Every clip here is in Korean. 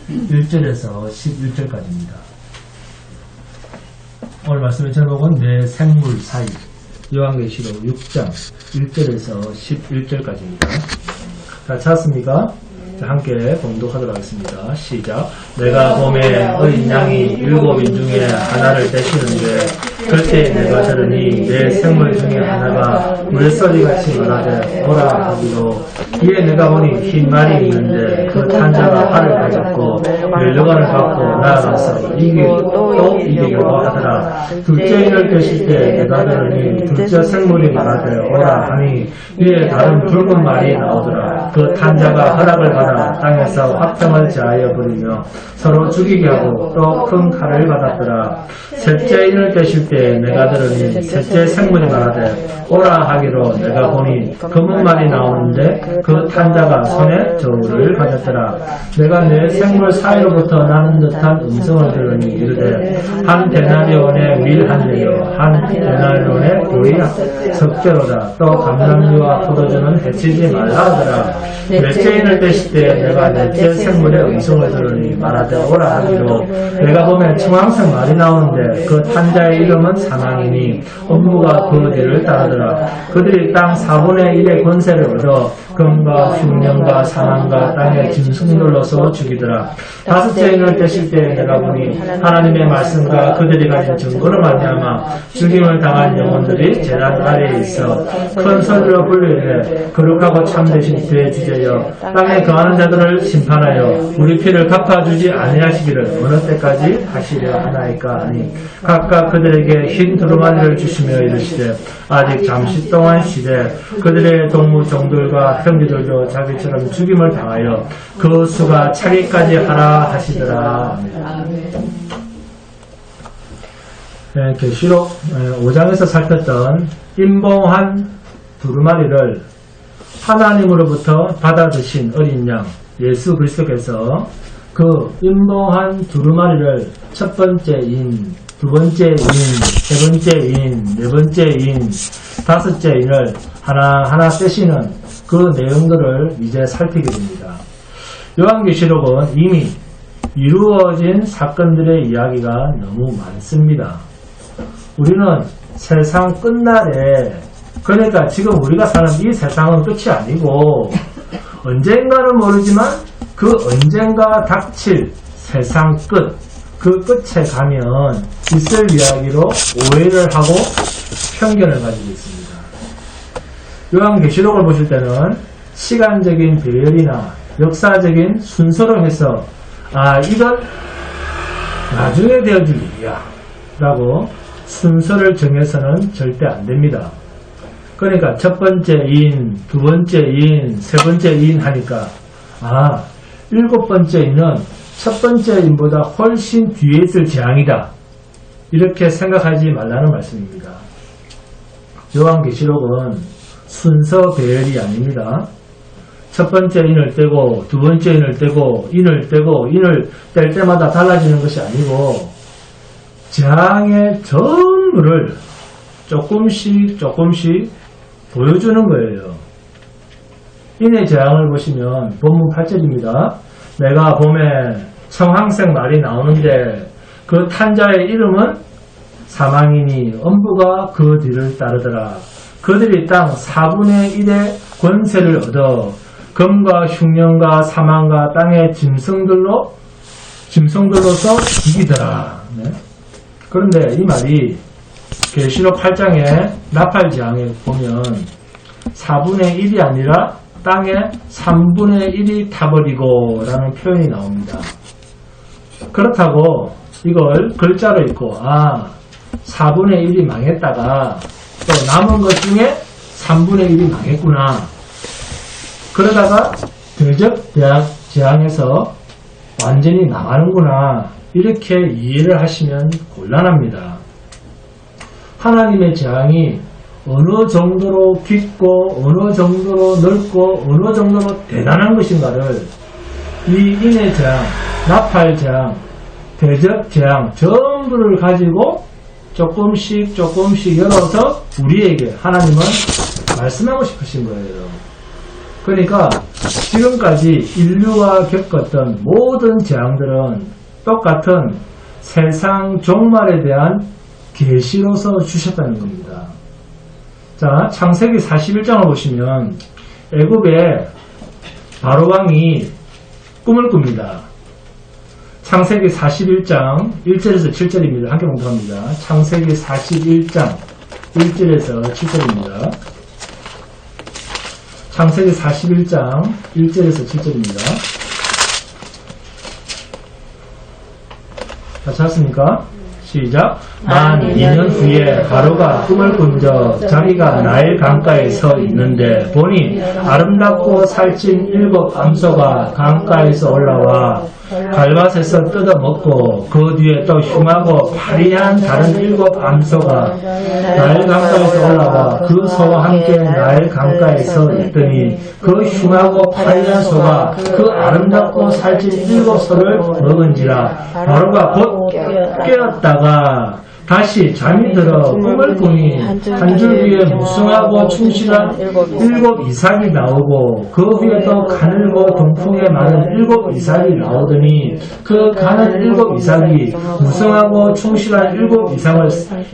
1절에서 11절까지입니다. 오늘 말씀의 제목은 내 생물 사이, 요한계시록 6장 1절에서 11절까지입니다. 다 찾았습니까? 자, 함께 봉독하도록 하겠습니다. 시작. 내가 봄에 어린 양이 7인 중에 하나를 떼시는데 그때 내가 들으니 내 생물 중에 하나가 물소리같이 말하되 오라 하기로, 이에 내가 보니 흰 말이 있는데 그 탄자가 활을 가졌고 멸류관을 받고 나아가서 또 이기려고 하더라. 둘째 인을 떼실 때 내가 들으니 둘째 생물이 말하되 오라 하니 위에 다른 붉은 말이 나오더라. 그 탄자가 허락을 받아 땅에서 화평을 제하여 부리며 서로 죽이게 하고 또 큰 칼을 받았더라. 셋째 인을 떼실 때 내가 들으니 셋째 생물이 말하되 오라 하기로, 내가 보니 검은 말이 나오는데 그 탄자가 손에 저울을 가졌더라. 내가 내 생물 사이로부터 나는 듯한 음성을 들으니 이르되, 한 데나리온의 밀 한 대요 한 데나리온의 보이 석재로다. 또 감람류와 포도주는 해치지 말라 하더라. 넷째 인을 떼실 때 내가 넷째 생물의 음성을 들으니 말하되 오라 하기로, 내가 보면 청황색 말이 나오는데 그 탄자의 이름은 사망이니 업무가 그 뒤를 따르더라. 그들이 땅 4분의 1의 권세를 얻어 금과 흉년과 사망과 땅의 짐승들로서 죽이더라. 다섯째 인을 떼실 때 내가 보니 하나님의 말씀과 그들이 가진 증거로 말미암아 죽임을 당한 영혼들이 제단 아래에 있어 큰 소리로 불리되, 거룩하고 참되신 그의 주제여 땅에 거하는 자들을 심판하여 우리 피를 갚아주지 아니하시기를 어느 때까지 하시려 하나이까 하니, 각각 그들에게 흰 두루마리를 주시며 이르시되, 아직 잠시 동안 시대 그들의 동무 종들과 형제들도 자기처럼 죽임을 당하여 그 수가 차기까지 하라 하시더라. 네, 계시록 5장에서 살폈던 임봉한 두루마리를 하나님으로부터 받아드신 어린 양 예수 그리스도께서 그 임봉한 두루마리를 첫 번째 인, 두 번째 인, 세 번째 인, 네 번째 인, 다섯째 인을 하나하나 떼시는 그 내용들을 이제 살피게 됩니다. 요한계시록은 이미 이루어진 사건들의 이야기가 너무 많습니다. 우리는 세상 끝날에, 그러니까 지금 우리가 사는 이 세상은 끝이 아니고 언젠가는 모르지만 그 언젠가 닥칠 세상 끝, 그 끝에 가면 있을 이야기로 오해를 하고 편견을 가지고 있습니다. 요한계시록을 보실 때는 시간적인 배열이나 역사적인 순서로 해서 이건 나중에 되어질 일이야 라고 순서를 정해서는 절대 안 됩니다. 그러니까 첫 번째 인, 두 번째 인, 세 번째 인 하니까 일곱 번째 인은 첫 번째 인보다 훨씬 뒤에 있을 재앙이다, 이렇게 생각하지 말라는 말씀입니다. 요한계시록은 순서 배열이 아닙니다. 첫 번째 인을 떼고 두 번째 인을 떼고 인을 떼고 인을 뗄 때마다 달라지는 것이 아니고 재앙의 전부를 조금씩 보여주는 거예요. 인의 재앙을 보시면 본문 8절입니다. 내가 봄에 청황색 말이 나오는데 그 탄자의 이름은 사망이니 엄부가 그 뒤를 따르더라. 그들이 땅 4분의 1의 권세를 얻어 금과 흉년과 사망과 땅의 짐승들로서 이기더라. 네. 그런데 이 말이 계시록 8장의 나팔재앙에 보면 4분의 1이 아니라 땅의 3분의 1이 타버리고 라는 표현이 나옵니다. 그렇다고 이걸 글자로 읽고 4분의 1이 망했다가 또 남은 것 중에 3분의 1이 망했구나, 그러다가 대적 재앙에서 완전히 나가는구나, 이렇게 이해를 하시면 곤란합니다. 하나님의 재앙이 어느 정도로 깊고 어느 정도로 넓고 어느 정도로 대단한 것인가를 이 인의 재앙, 나팔 재앙, 대적 재앙 전부를 가지고 조금씩 열어서 우리에게 하나님은 말씀하고 싶으신 거예요. 그러니까 지금까지 인류가 겪었던 모든 재앙들은 똑같은 세상 종말에 대한 계시로서 주셨다는 겁니다. 자, 창세기 41장을 보시면 애굽의 바로왕이 꿈을 꿉니다. 창세기 41장 1절에서 7절입니다. 함께 공부합니다. 창세기 41장 1절에서 7절입니다. 창세기 41장 1절에서 7절입니다. 다 찾았습니까? 시작. 만 2년 후에 바로가 꿈을 꾼적 자기가 나일 강가에 서 있는데 보니 아름답고 살찐 7 암소가 강가에서 올라와 갈밭에서 뜯어먹고 그 뒤에 또 흉하고 파리한 다른 7 암소가 나일 강가에서 올라와 그 소와 함께 나일 강가에 서 있더니 그 흉하고 파리한 소가 그 아름답고 살찐 7 소를 먹은지라 바로가 곧 깨었다가 다시 잠이 들어 꿈을 꾸니 한 줄 위에 무성하고 충실한 7 이삭이 나오고 그 위에 또 가늘고 동풍에 마른 7 이삭이 나오더니 그 가는 7 이삭이 무성하고 충실한 7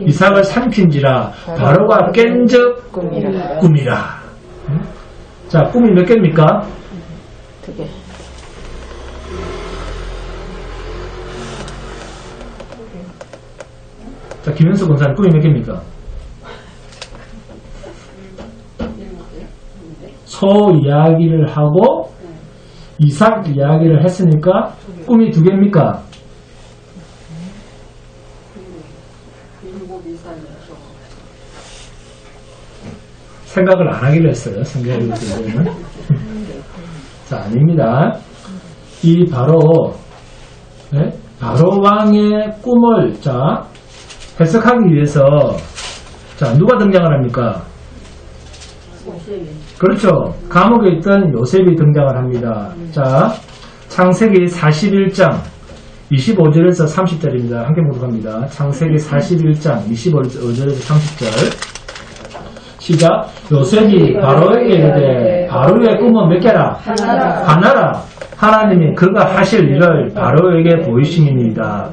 이삭을 삼킨지라 바로가 깬적 꿈이라. 자, 꿈이 몇 개입니까? 2개. 자, 김현수 권사님 꿈이 몇 개입니까? 소 이야기를 하고 이삭 이야기를 했으니까 꿈이 2개입니까? 생각을 안 하기로 했어요. 생각을 하기로. 자, 아닙니다. 이 바로 왕의 꿈을 해석하기 위해서 누가 등장을 합니까? 그렇죠. 감옥에 있던 요셉이 등장을 합니다. 자, 창세기 41장 25절에서 30절입니다. 함께 묵상합니다. 창세기 41장 25절에서 30절 시작. 요셉이 바로에게 이르되 바로의 꿈은 몇 개라? 하나라. 하나님이 그가 하실 일을 바로에게 보이심이니이다.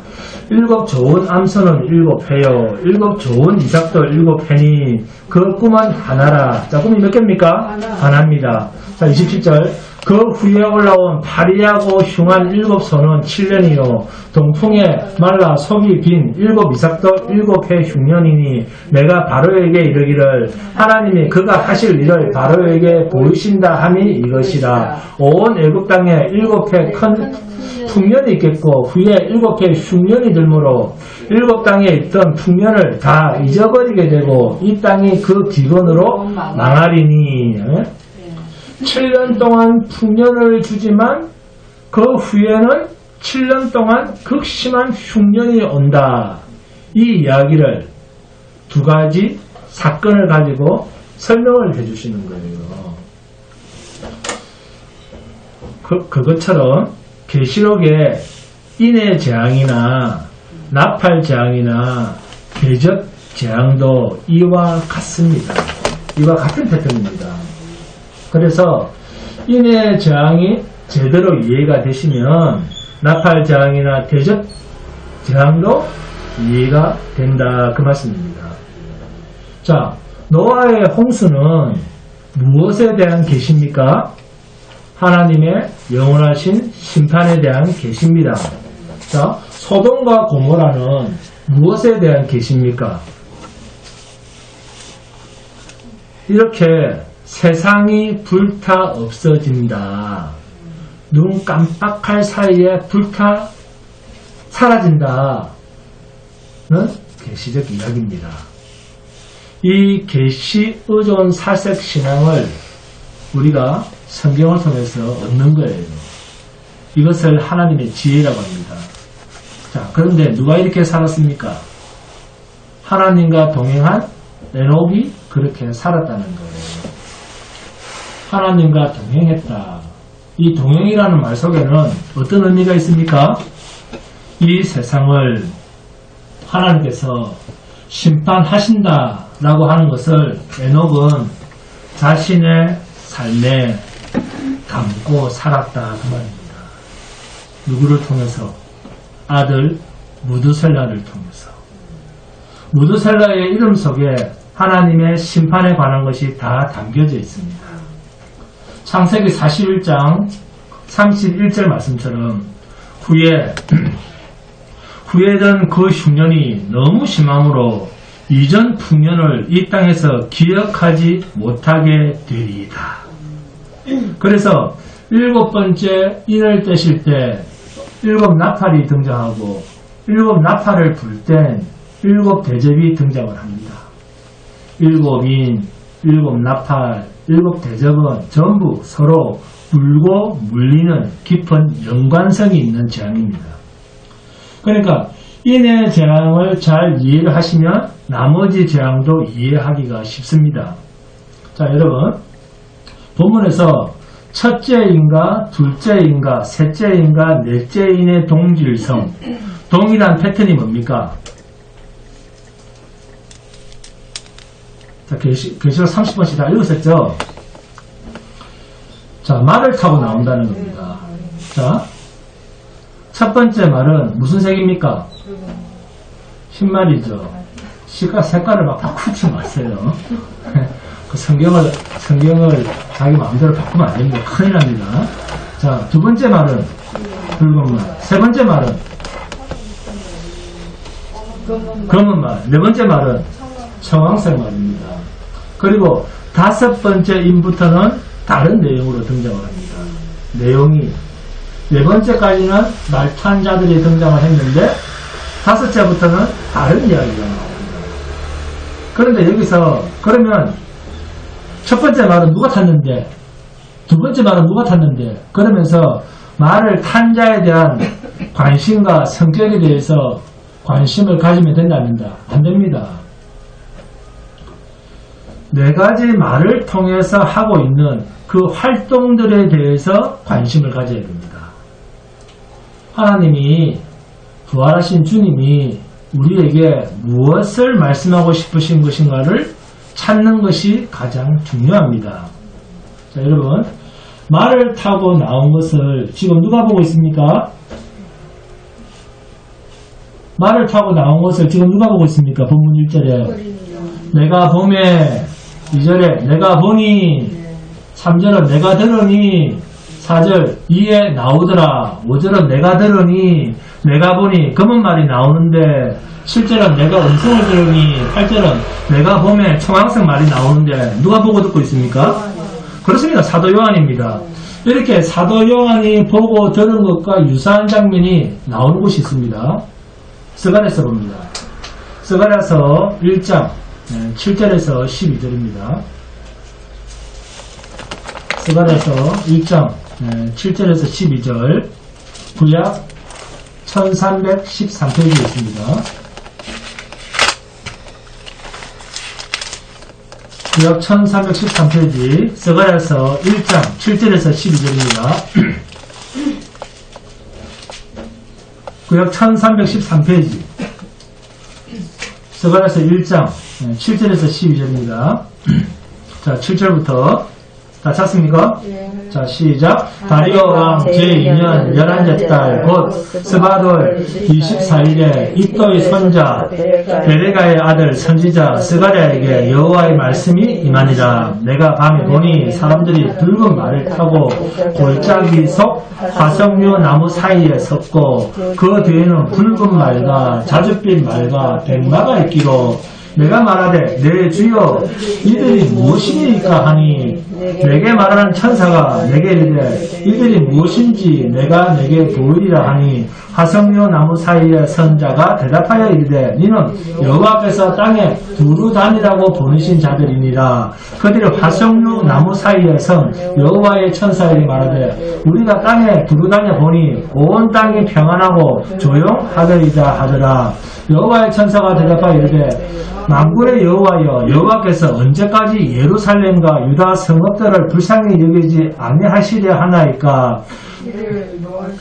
7 좋은 암소는 7회요 7 좋은 이삭도 7회니 그 꿈은 하나라. 자, 꿈이 몇 개입니까? 하나입니다. 자, 27절 그 후에 올라온 파리하고 흉한 7 소는 7년이요 동풍에 말라 속이 빈 7 이삭도 7회 흉년이니 내가 바로에게 이르기를 하나님이 그가 하실 일을 바로에게 보이신다 함이 이것이라. 온 애굽 땅에 7회 큰 풍년이 있겠고 후에 7회 흉년이 들므로 7 땅에 있던 풍년을 다 잊어버리게 되고 이 땅이 그 기근으로 망하리니. 7년 동안 풍년을 주지만 그 후에는 7년 동안 극심한 흉년이 온다. 이 이야기를 2가지 사건을 가지고 설명을 해주시는 거예요. 그것처럼 계시록의 인해 재앙이나 나팔 재앙이나 대적 재앙도 이와 같습니다. 이와 같은 패턴입니다. 그래서 인해 재앙이 제대로 이해가 되시면 나팔 재앙이나 대적 재앙도 이해가 된다 그 말씀입니다. 자, 노아의 홍수는 무엇에 대한 계시입니까? 하나님의 영원하신 심판에 대한 계시입니다. 자, 소돔과 고모라는 무엇에 대한 계시입니까? 이렇게 세상이 불타 없어진다. 눈 깜빡할 사이에 불타 사라진다는 계시적 이야기입니다. 이 계시 의존 사색 신앙을 우리가 성경을 통해서 얻는 거예요. 이것을 하나님의 지혜라고 합니다. 자, 그런데 누가 이렇게 살았습니까? 하나님과 동행한 에녹이 그렇게 살았다는 거예요. 하나님과 동행했다. 이 동행이라는 말 속에는 어떤 의미가 있습니까? 이 세상을 하나님께서 심판하신다라고 하는 것을 에녹은 자신의 삶에 담고 살았다 그 말입니다. 누구를 통해서? 아들 무드셀라를 통해서. 무드셀라의 이름 속에 하나님의 심판에 관한 것이 다 담겨져 있습니다. 창세기 41장 31절 말씀처럼 후회던 그 흉년이 너무 심함으로 이전 풍년을 이 땅에서 기억하지 못하게 되리이다. 그래서 7번째 인을 떼실 때 7나팔이 등장하고 7나팔을 불 땐 7대접이 등장을 합니다. 7인, 7나팔, 7대접은 전부 서로 물고 물리는 깊은 연관성이 있는 재앙입니다. 그러니까 인의 재앙을 잘 이해를 하시면 나머지 재앙도 이해하기가 쉽습니다. 자, 여러분, 본문에서 첫째인가, 둘째인가, 셋째인가, 넷째인의 동질성, 동일한 패턴이 뭡니까? 자, 계시록 30번씩 다 읽으셨죠? 자, 말을 타고 나온다는 겁니다. 자, 첫 번째 말은 무슨 색입니까? 흰말이죠. 색깔을 막 바꾸지 마세요. 그 성경을 자기 마음대로 바꾸면 안 됩니다. 큰일 납니다. 자, 두 번째 말은 붉은 말. 세 번째 말은 검은 말. 네 번째 말은 청황색 말입니다. 그리고 다섯 번째 인부터는 다른 내용으로 등장을 합니다. 내용이 네 번째까지는 말탄 자들이 등장을 했는데 다섯째부터는 다른 이야기가 나옵니다. 그런데 여기서 그러면 첫 번째 말은 누가 탔는데 두 번째 말은 누가 탔는데 그러면서 말을 탄 자에 대한 관심과 성격에 대해서 관심을 가지면 된답니다. 안 됩니다. 네 가지 말을 통해서 하고 있는 그 활동들에 대해서 관심을 가져야 됩니다. 하나님이 부활하신 주님이 우리에게 무엇을 말씀하고 싶으신 것인가를 찾는 것이 가장 중요합니다. 자, 여러분, 말을 타고 나온 것을 지금 누가 보고 있습니까? 말을 타고 나온 것을 지금 누가 보고 있습니까? 본문 1절에 내가 보매 2절에 내가 보니 3절은 내가 들으니 4절 이에 나오더라 5절은 내가 들으니 내가 보니 검은 말이 나오는데 7절은 내가 음성을 들으니 8절은 내가 보매 청황색 말이 나오는데 누가 보고 듣고 있습니까? 그렇습니다. 사도 요한입니다. 이렇게 사도 요한이 보고 들은 것과 유사한 장면이 나오는 곳이 있습니다. 스가랴서 봅니다. 스가랴서 1장 7절에서 12절입니다. 스가랴서 1장 7절에서 12절 구약 1313페이지에 있습니다. 구약 1313페이지 스가랴서 1장 7절에서 12절입니다. 구약 1313페이지 스가랴서 1장 7절에서 12절입니다. 자, 7절부터 다 찾습니까? 자, 시작. 다리오 왕 제2년 11째 달 곧 스바돌 24일에 이또의 손자 베레가의 아들 선지자 스가랴에게 여호와의 말씀이 임하니라. 내가 밤에 보니 사람들이 붉은 말을 타고 골짜기 속 화석류 나무 사이에 섰고 그 뒤에는 붉은 말과 자줏빛 말과 백마가 있기로 내가 말하되 내 주여 이들이 무엇이니까 하니 내게 말하는 천사가 내게 이르되 이들이 무엇인지 내가 내게 보이리라 하니 화석류 나무 사이의 선자가 대답하여 이르되 너는 여호와 앞에서 땅에 두루 다니라고 보내신 자들이니라. 그들이 화석류 나무 사이에 선 여호와의 천사에게 말하되 우리가 땅에 두루 다녀 보니 온 땅이 평안하고 조용하더이다 하더라. 여호와의 천사가 대답하여 이르되 만군의 여호와여 여호와께서 언제까지 예루살렘과 유다 성읍들을 불쌍히 여기지 아니하시려 하나이까.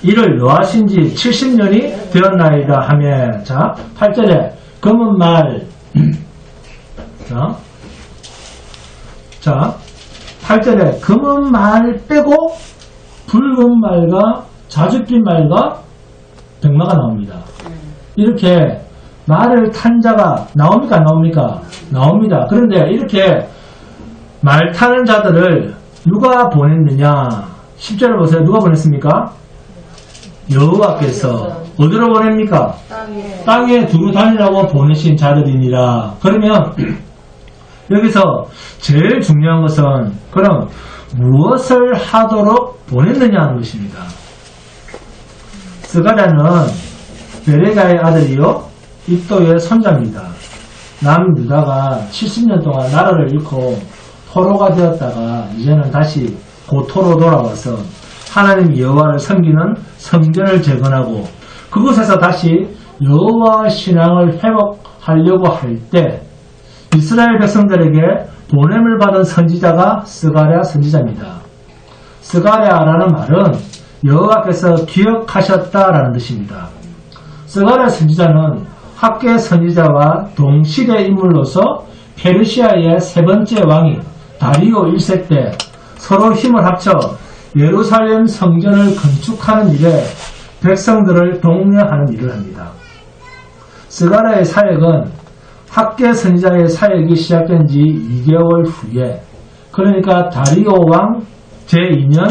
이를 노하신 지 70년이 되었나이다 하며 자 8절에 검은 말 자 8절에 검은 말 빼고 붉은 말과 자줏빛 말과 백마가 나옵니다. 이렇게 말을 탄 자가 나옵니까? 안 나옵니까? 나옵니다. 그런데 이렇게 말 타는 자들을 누가 보냈느냐? 10절을 보세요. 누가 보냈습니까? 여호와께서 어디로 보냅니까? 땅에 두루 다니라고 보내신 자들이니라. 그러면 여기서 제일 중요한 것은 그럼 무엇을 하도록 보냈느냐 하는 것입니다. 스가랴는 베레가의 아들이요 id도의 손자입니다. 남유다가 70년 동안 나라를 잃고 포로가 되었다가 이제는 다시 고토로 돌아와서 하나님 여호와를 섬기는 성전을 재건하고 그곳에서 다시 여호와 신앙을 회복하려고 할 때 이스라엘 백성들에게 보냄을 받은 선지자가 스가랴 선지자입니다. 스가랴라는 말은 여호와께서 기억하셨다라는 뜻입니다. 스가랴 선지자는 학계 선지자와 동시대 인물로서 페르시아의 세 번째 왕이 다리오 1세 때 서로 힘을 합쳐 예루살렘 성전을 건축하는 일에 백성들을 독려하는 일을 합니다. 스가랴의 사역은 학계 선지자의 사역이 시작된 지 2개월 후에 그러니까 다리오 왕 제2년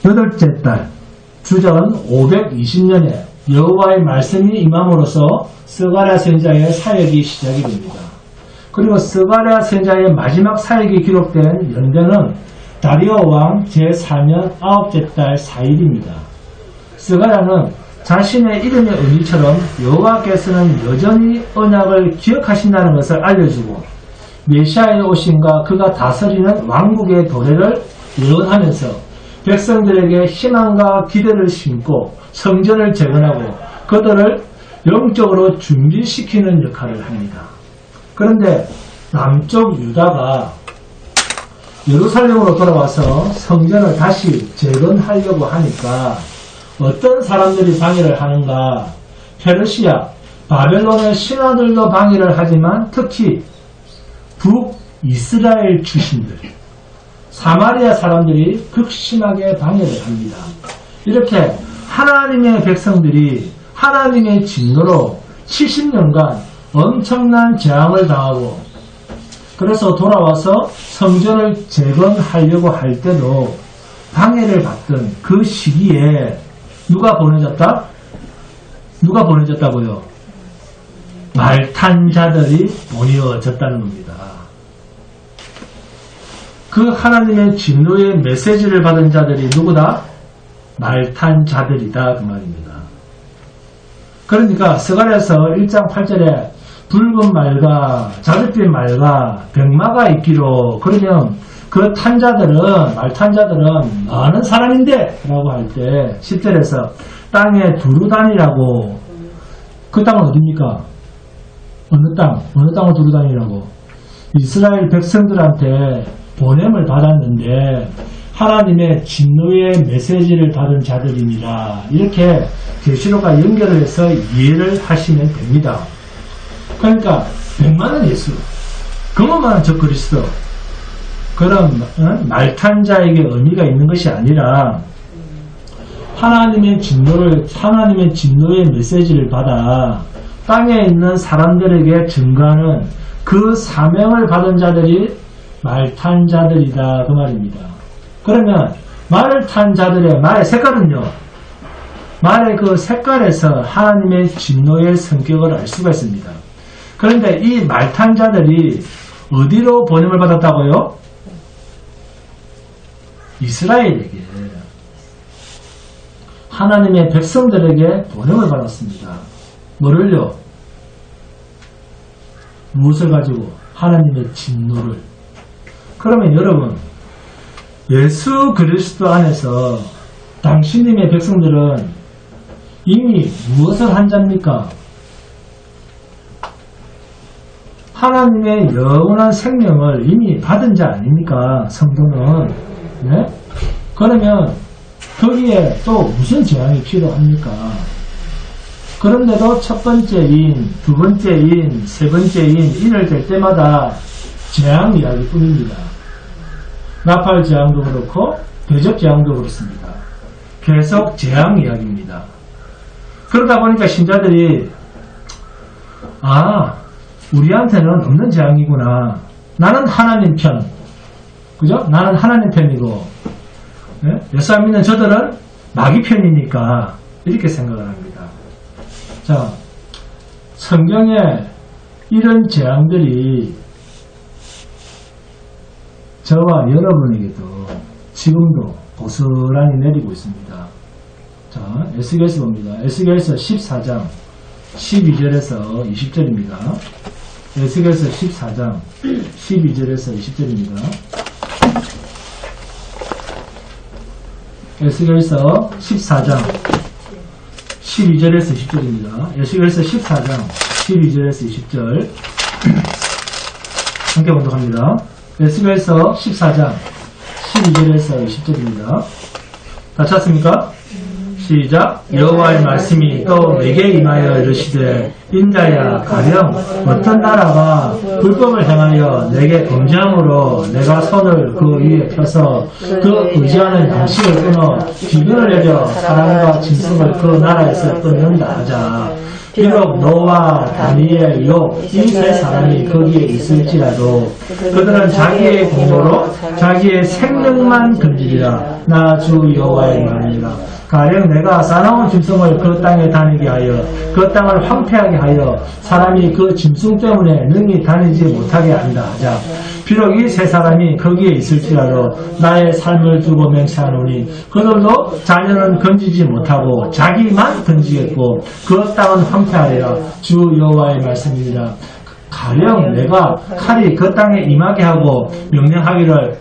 8째 달 주전 520년에 여호와의 말씀이 임함으로써 스가랴 선지자의 사역이 시작이 됩니다. 그리고 스가랴 선지자의 마지막 사역이 기록된 연대는 다리오 왕 제4년 9째 달 4일입니다. 스가랴는 자신의 이름의 의미처럼 여호와께서는 여전히 언약을 기억하신다는 것을 알려주고 메시아의 오심과 그가 다스리는 왕국의 도래를 예언하면서 백성들에게 희망과 기대를 심고 성전을 재건하고 그들을 영적으로 준비시키는 역할을 합니다. 그런데 남쪽 유다가 예루살렘으로 돌아와서 성전을 다시 재건하려고 하니까 어떤 사람들이 방해를 하는가? 페르시아, 바벨론의 신하들도 방해를 하지만 특히 북이스라엘 출신들, 사마리아 사람들이 극심하게 방해를 합니다. 이렇게 하나님의 백성들이 하나님의 진노로 70년간 엄청난 재앙을 당하고 그래서 돌아와서 성전을 재건하려고 할 때도 방해를 받던 그 시기에 누가 보내졌다? 누가 보내졌다고요? 말탄 자들이 보내어졌다는 겁니다. 그 하나님의 진노의 메시지를 받은 자들이 누구다? 말탄 자들이다 그 말입니다. 그러니까 스가랴서 1장 8절에 붉은 말과 자줏빛 말과 백마가 있기로 그러면 그 탄자들은 말탄 자들은 많은 사람인데 라고 할 때 10절에서 땅에 두루 다니라고 그 땅은 어디입니까? 어느 땅을 두루 다니라고 이스라엘 백성들한테 보냄을 받았는데 하나님의 진노의 메시지를 받은 자들이니라 이렇게 계시록과 연결을 해서 이해를 하시면 됩니다. 그러니까 백만은 예수, 그것만은 저 그리스도 그런 말탄 자에게 의미가 있는 것이 아니라 하나님의 진노의 메시지를 받아 땅에 있는 사람들에게 증거하는 그 사명을 받은 자들이 말탄 자들이다 그 말입니다. 그러면 말을 탄 자들의 말의 색깔은요, 말의 그 색깔에서 하나님의 진노의 성격을 알 수가 있습니다. 그런데 이 말탄 자들이 어디로 보냄을 받았다고요? 이스라엘에게, 하나님의 백성들에게 보냄을 받았습니다. 뭐를요? 무엇을 가지고? 하나님의 진노를. 그러면 여러분, 예수 그리스도 안에서 당신님의 백성들은 이미 무엇을 한 자입니까? 하나님의 영원한 생명을 이미 받은 자 아닙니까? 성도는. 네? 그러면 거기에 또 무슨 재앙이 필요합니까? 그런데도 첫 번째인, 두 번째인, 세 번째인 인을 될 때마다 재앙 이야기뿐입니다. 나팔 재앙도 그렇고 대적 재앙도 그렇습니다. 계속 재앙 이야기입니다. 그러다 보니까 신자들이 우리한테는 없는 재앙이구나. 나는 하나님 편. 그죠? 나는 하나님 편이고 예수 안 믿는 저들은 마귀 편이니까 이렇게 생각을 합니다. 자, 성경에 이런 재앙들이 저와 여러분에게도 지금도 고스란히 내리고 있습니다. 자, 에스겔서 봅니다. 에스겔서 14장 12절에서 20절입니다. 에스겔서 14장 12절에서 20절입니다. 에스겔서 14장 12절에서 20절입니다. 에스겔서 14장 12절에서 20절 함께 봉독합니다. 에스겔서 14장 12절에서 20절입니다. 다 찾습니까? 시작. 여호와의 말씀이 또 내게 임하여 이르시되 인자야 가령 어떤 나라가 불법을 행하여 내게 범죄함으로 내가 손을 그 위에 펴서 그 의지하는 양식을 끊어 기근을 내려 사람과 짐승을 그 나라에서 끊는다 하자. 비록 노아, 다니엘, 욥 이 세 사람이 거기에 있을지라도 그들은 자기의 공로로 자기의 생명만 건지리라. 나 주 여호와의 말이니라. 가령 내가 싸나운 짐승을 그 땅에 다니게 하여 그 땅을 황폐하게 하여 사람이 그 짐승 때문에 능히 다니지 못하게 한다 하자. 비록 이 세 사람이 거기에 있을지라도 나의 삶을 두고 맹세하노니 그들도 자녀는 건지지 못하고 자기만 건지겠고 그 땅은 황폐하리라. 주 여호와의 말씀이니라. 가령 내가 칼이 그 땅에 임하게 하고 명령하기를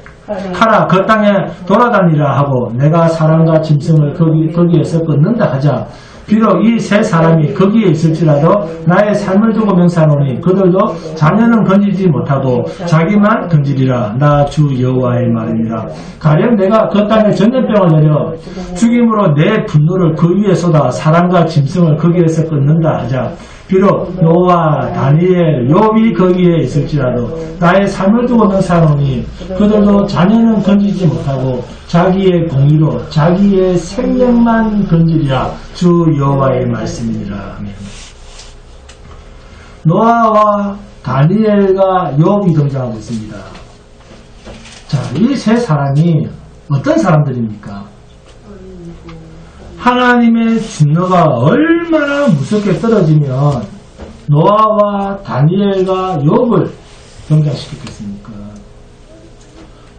칼아 그 땅에 돌아다니라 하고 내가 사람과 짐승을 거기에서 끊는다 하자. 비록 이 세 사람이 거기에 있을지라도 나의 삶을 두고 명사하노니 그들도 자녀는 건지지 못하고 자기만 건지리라. 나 주 여호와의 말입니다. 가령 내가 그 땅에 전염병을 내려 죽임으로 내 분노를 그 위에 쏟아 사람과 짐승을 거기에서 끊는다 하자. 비록 노아, 다니엘, 욥이 거기에 있을지라도 나의 삶을 두고 명사하노니 그들도 자녀는 건지지 못하고 자기의 공의로 자기의 생명만 건지리라. 주 여호와의 말씀이니라. 아멘. 노아와 다니엘과 욥이 등장하고 있습니다. 자, 이 세 사람이 어떤 사람들입니까? 하나님의 진노가 얼마나 무섭게 떨어지면 노아와 다니엘과 욥을 등장시켰겠습니까?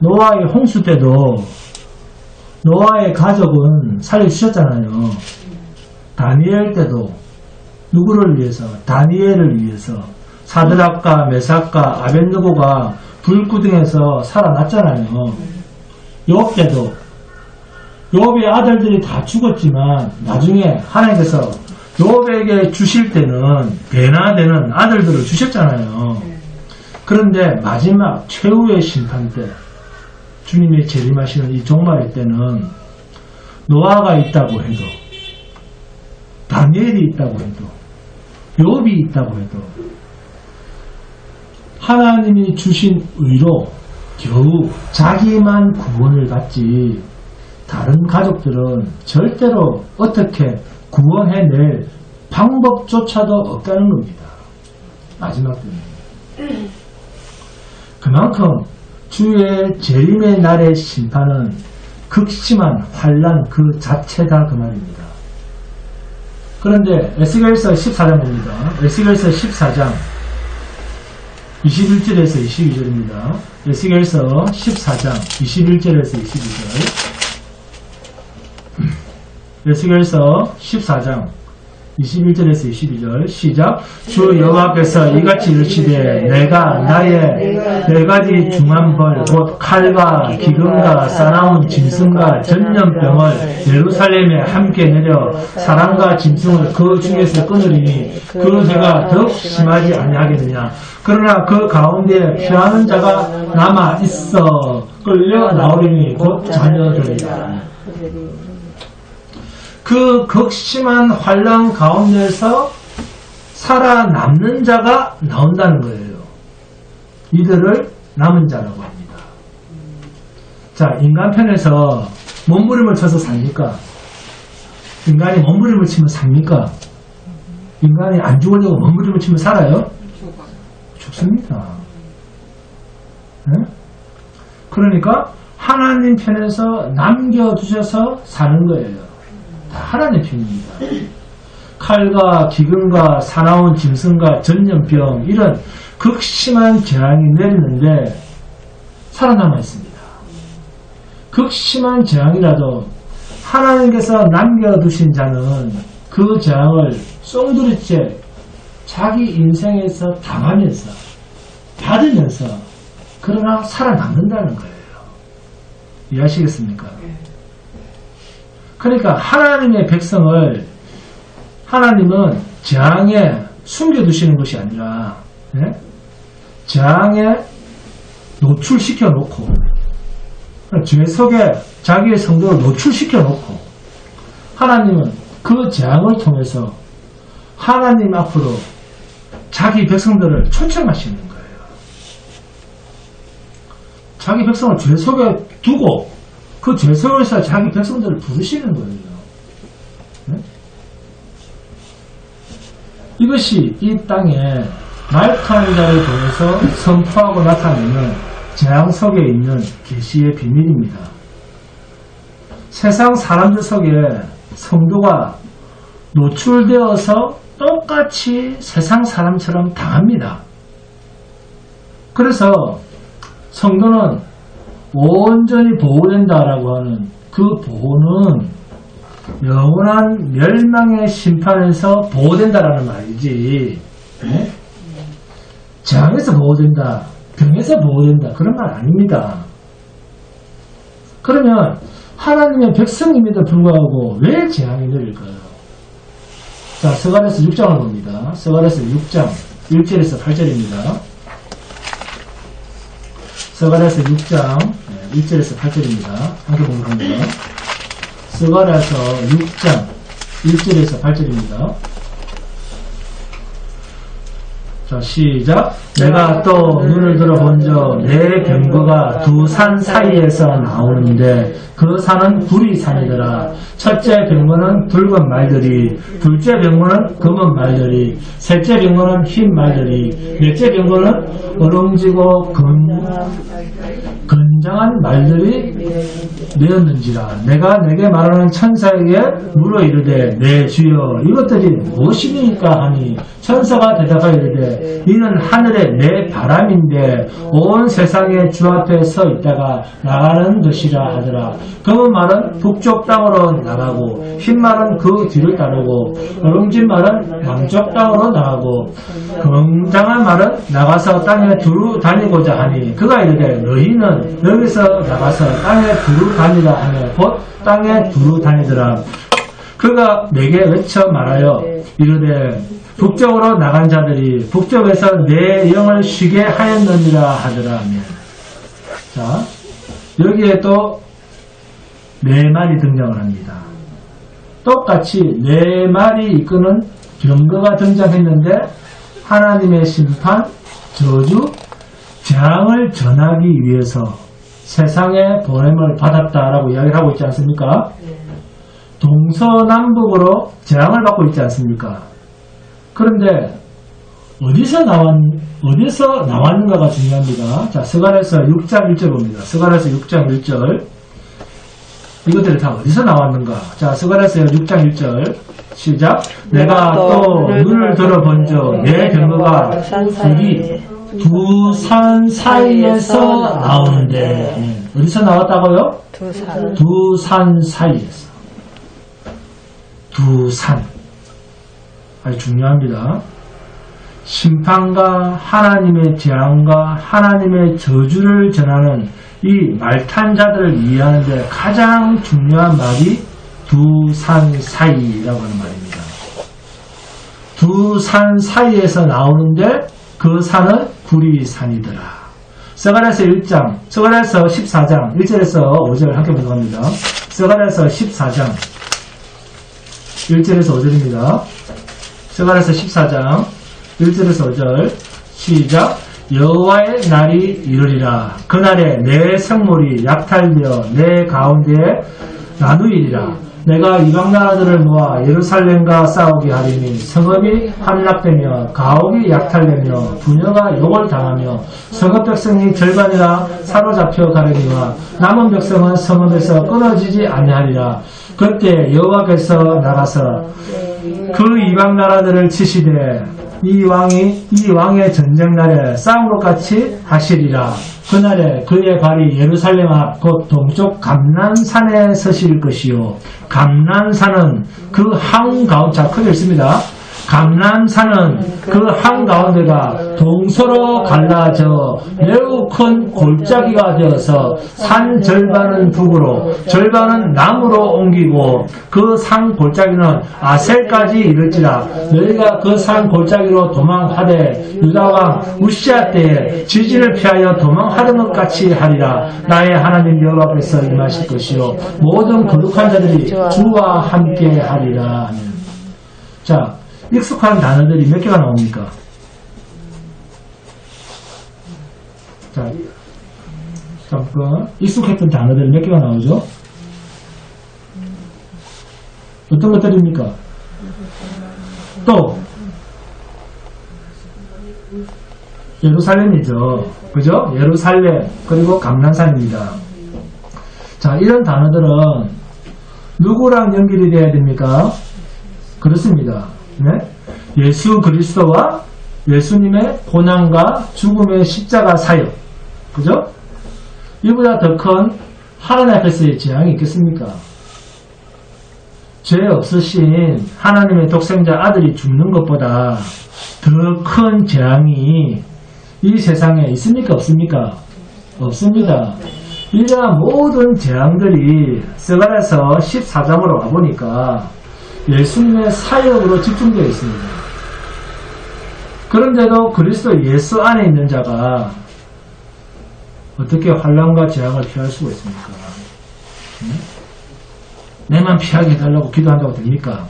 노아의 홍수 때도 노아의 가족은 살려주셨잖아요. 다니엘 때도 누구를 위해서? 다니엘을 위해서 사드락과 메삭과 아벳느고가 불구덩에서 살아났잖아요. 욥 때도 욥의 아들들이 다 죽었지만 나중에 하나님께서 욥에게 주실 때는 배나 되는 아들들을 주셨잖아요. 그런데 마지막 최후의 심판 때 주님이 재림하시는 이 종말의 때는 노아가 있다고 해도 다니엘이 있다고 해도 욥이 있다고 해도 하나님이 주신 의로 겨우 자기만 구원을 받지 다른 가족들은 절대로 어떻게 구원해낼 방법조차도 없다는 겁니다. 마지막 때는. 그만큼 주의 재림의 날의 심판은 극심한 환난 그 자체다 그 말입니다. 그런데 에스겔서 14장 봅니다. 에스겔서 14장 21절에서 22절입니다. 에스겔서 14장 21절에서 22절 에스겔서 14장 21절에서 22절 시작. 주 여호와께서 이같이 이르시되 내가 나의 네 가지 중한 벌 곧 칼과 기근과 싸나운 짐승과 전염병을 예루살렘에 함께 내려 사람과 짐승을 그 중에서 끊으리니 그 죄가 더욱 심하지 아니하겠느냐. 그러나 그 가운데 피하는 자가 남아 있어 끌려 나오리니 곧 자녀들이라. 그 극심한 환난 가운데서 살아남는 자가 나온다는 거예요. 이들을 남은 자라고 합니다. 자, 인간 편에서 몸부림을 쳐서 삽니까? 인간이 몸부림을 치면 삽니까? 인간이 안 죽으려고 몸부림을 치면 살아요? 죽습니다. 네? 그러니까 하나님 편에서 남겨두셔서 사는 거예요. 다 하나님 편입니다. 칼과 기근과 사나운 짐승과 전염병 이런 극심한 재앙이 내리는데 살아남아 있습니다. 극심한 재앙이라도 하나님께서 남겨두신 자는 그 재앙을 송두리째 자기 인생에서 당하면서 받으면서 그러나 살아남는다는 거예요. 이해하시겠습니까? 그러니까 하나님의 백성을 하나님은 재앙에 숨겨두시는 것이 아니라 재앙에 노출시켜 놓고 죄 속에 자기의 성도를 노출시켜 놓고 하나님은 그 재앙을 통해서 하나님 앞으로 자기 백성들을 초청하시는 거예요. 자기 백성을 죄 속에 두고 그 죄 속에서 자기 백성들을 부르시는 거예요. 네? 이것이 이 땅에 말타는 자를 통해서 선포하고 나타내는 재앙 속에 있는 계시의 비밀입니다. 세상 사람들 속에 성도가 노출되어서 똑같이 세상 사람처럼 당합니다. 그래서 성도는 온전히 보호된다라고 하는 그 보호는 영원한 멸망의 심판에서 보호된다라는 말이지, 네? 재앙에서 보호된다, 병에서 보호된다 그런 말 아닙니다. 그러면 하나님의 백성임에도 불구하고 왜 재앙이 내릴까요? 자, 스가랴서 6장을 봅니다. 스가랴서 6장 1절에서 8절입니다. 스가랴서 6장 1절에서 8절입니다. 함께 보도록 합니다. 스가랴서 6장 1절에서 8절입니다. 자, 시작. 내가 또 눈을 들어 본적 내 병거가 두 산 사이에서 나오는데 그 산은 구리 산이더라. 첫째 병거는 붉은 말들이, 둘째 병거는 검은 말들이, 셋째 병거는 흰 말들이, 넷째 병거는 어렁지고 건장한 말들이 내었는지라. 내가 내게 말하는 천사에게 물어 이르되 내 주여 이것들이 무엇이니까 하니 천사가 대답하여 이르되 이는 하늘의 내 바람인데 온 세상의 주 앞에 서 있다가 나가는 것이라 하더라. 검은 말은 북쪽 땅으로 나가고 흰 말은 그 뒤를 따르고 어렁진 말은 남쪽 땅으로 나가고 건장한 말은 나가서 땅에 두루 다니고자 하니 그가 이르되 너희는 여기서 나가서 땅에 두루 다니라 하며 곧 땅에 두루 다니더라. 그가 내게 외쳐 말하여 이르되 북쪽으로 나간 자들이 북쪽에서 내 영을 쉬게 하였느니라 하더라. 자, 여기에 또 네 말이 등장을 합니다. 똑같이 네 말이 이끄는 병거가 등장했는데 하나님의 심판, 저주, 재앙을 전하기 위해서 세상에 보냄을 받았다라고 이야기를 하고 있지 않습니까? 동서남북으로 재앙을 받고 있지 않습니까? 그런데 어디서 나왔는가가 중요합니다. 자, 스가랴서 6장 1절 봅니다. 스가랴서 6장 1절. 이것들이 다 어디서 나왔는가? 자, 스가랴서 6장 1절. 시작. 내가 또 눈을 들어본적 내 병거가 두 산 사이에서 나오는데 어디서 나왔다고요? 두 산 사이에서. 두 산. 아주 중요합니다. 심판과 하나님의 재앙과 하나님의 저주를 전하는 이 말탄 자들을 이해하는 데 가장 중요한 말이 두 산 사이라고 하는 말입니다. 두 산 사이에서 나오는데 그 산은 구리산이더라. 스가랴서 1장, 스가랴서 14장 1절에서 5절 함께 보도록 합니다. 스가랴서 14장 1절에서 5절입니다. 스가랴서 14장 1절에서 5절 시작. 여호와의 날이 이르리라. 그날에 내 성물이 약탈되어 내 가운데에 나누이리라. 내가 이방 나라들을 모아 예루살렘과 싸우게 하리니 성읍이 함락되며 가옥이 약탈되며 부녀가 욕을 당하며 성읍 백성이 절반이라 사로잡혀 가려니와 남은 백성은 성읍에서 끊어지지 아니하리라. 그때 여호와께서 나가서 그 이방 나라들을 치시되 이 왕의 전쟁날에 싸운 것 같이 하시리라. 그날에 그의 발이 예루살렘 앞 곧 동쪽 감난산에 서실 것이요. 감난산은 그 한가운데, 자, 크게 읽습니다. 감난산은 그 한가운데가 동서로 갈라져 매우 큰 골짜기가 되어서 산 절반은 북으로 절반은 남으로 옮기고 그 산 골짜기는 아셀까지 이를지라. 너희가 그 산 골짜기로 도망하되 유다왕 우시아 때에 지진을 피하여 도망하는 것 같이 하리라. 나의 하나님 여호와께서 임하실 것이요 모든 거룩한 자들이 주와 함께 하리라. 자, 익숙한 단어들이 몇 개가 나옵니까? 자, 잠깐 익숙했던 단어들이 몇 개가 나오죠? 어떤 것들입니까? 또 예루살렘이죠. 그죠? 예루살렘 그리고 감난산입니다. 자, 이런 단어들은 누구랑 연결이 되어야 됩니까? 그렇습니다. 네? 예수 그리스도와 예수님의 고난과 죽음의 십자가 사역, 그죠? 이보다 더 큰 하나님 앞에서의 재앙이 있겠습니까? 죄 없으신 하나님의 독생자 아들이 죽는 것보다 더 큰 재앙이 이 세상에 있습니까? 없습니까? 없습니다. 이러한 모든 재앙들이 스가랴서 14장으로 와보니까 예수님의 사역으로 집중되어 있습니다. 그런데도 그리스도 예수 안에 있는 자가 어떻게 환난과 재앙을 피할 수가 있습니까? 내만 피하게 해달라고 기도한다고 됩니까?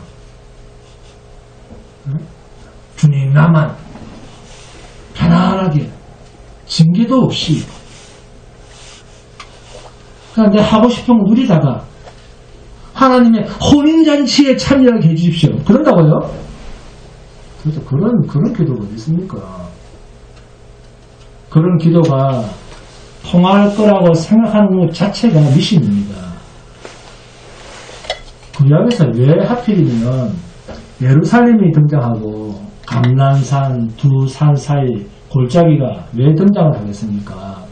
주님 나만 편안하게 징계도 없이 그냥 내 하고 싶은 거 누리다가 하나님의 혼인잔치에 참여하게 해주십시오. 그런다고요? 그래서 그런 기도가 어디 있습니까? 그런 기도가 통할 거라고 생각하는 것 자체가 미신입니다. 구약에서 왜 하필이면 예루살렘이 등장하고 감난산 두 산 사이 골짜기가 왜 등장을 하겠습니까?